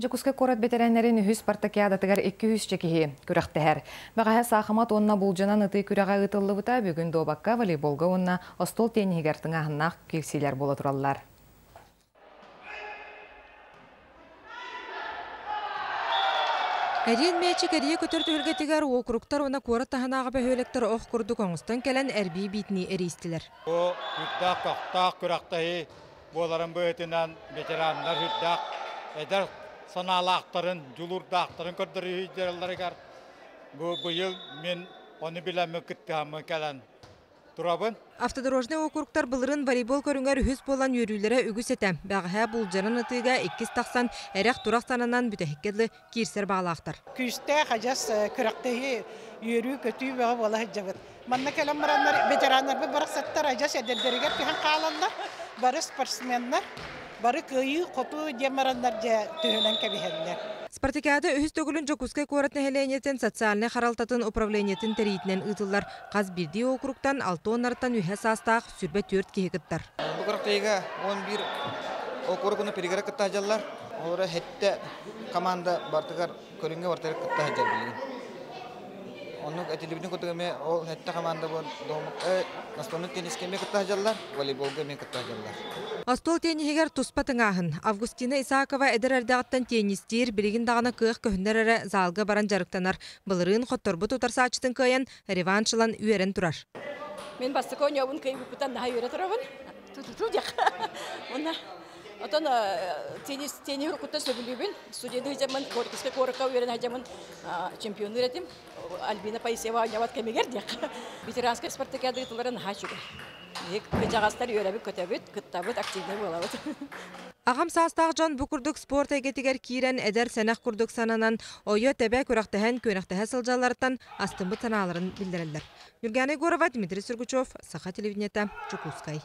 Жокускай корат бетереннерин үхүс спартакиадатыгар 200 чекихи күрәхтәһәр. Багаһа сахамат онна булжанан ыты күрәгә ытыллыбыта бүгүн добакка волейболга онна остол теннигер тыңаһыннак кексилер бола тураллар. Әрен мәчі кәрие көтір төгілгетігер округтар оны корат таханағы бәхөлектер оқ күрді қоңыстан кәлін әрбей бейтіне әрейстілер. О, хүддақ, қақтақ, күрақтағы боларын бөйтінен ветерандар хүддақ, әдір саналақтарын, жұлырдақтарын көрдірі үйдерілдерігер. Бұйыл мен оны біләмі күтті хамы кәлін тұрабын. Автодорожный округтар бұлырын волейбол көріңер үхіз болан өрілері үгіс еті. Бәғіға бұл жарын ұтыға 2 тақсан әрек тұрақ санынан бүтәхіккедлі кейірсер бағалақтар. Күсті қажас күрақтағы өрі көтүй бағы бола жабыр. Манна кәлім мұранлар, ветеранлар бұл барақсаттар ажас әдердерігер күйін қаланлар, бары спортсменлар, бары көйі қоту демаранлар жа түйінен кәбихелілер. Спартакиада үхіз төгілін Жокускай коратны хәләйнетін социальный харалтатын управлениетін тәрейтінен ұтылар. Қаз бірдей округтан 6 онарттан үхә састақ сүрбе 4 кейгіттар. Бұл құрақтайға 11 округыны перегері күтті ажалар. Олары хетті команда бартығар көрінге бартығар күтті ажал білген. Оның әтелебінің көтігіме ол хетті команда бұл настолны теннискеме күтті ажалар, волейболға мен күтті ажалар. Астол теннигер туспа тыңағын. Августина Исакова әдір әрдіғаттан теннистер білігін дағына күйіқ көхіндер әрі залға баран жарықтанар. Бұлырын қотторбы тұтарса ачытын көйен реваншылан үйерін тұрар. Мен басты көне ауын көйі бұқтан наға үйері тұрабын. Тұтудық. Отон теннигер құттан сөбілейбін. Студенті ғажамын, Горькийский корыққа үйерін ғажамын чемпионы ретім. Альбина Паисева ойнават кәмегер дек. Ветеранская спартакиада етілерін хачуға. Жағастар үйерәбі көтәбіт, күттабіт, активный болабыт. Ағам састағы жан бұқырдық спорт әгетігер кейрен әдер сәнәқ күрдік сананан ойы тәбә көріқтәһән көніқтәһә сылжаларыттан астынбы таналарын білдірілдір. Юрганы Горова, Дмитрий Сургучев, Саха телевидениета, Жокускай.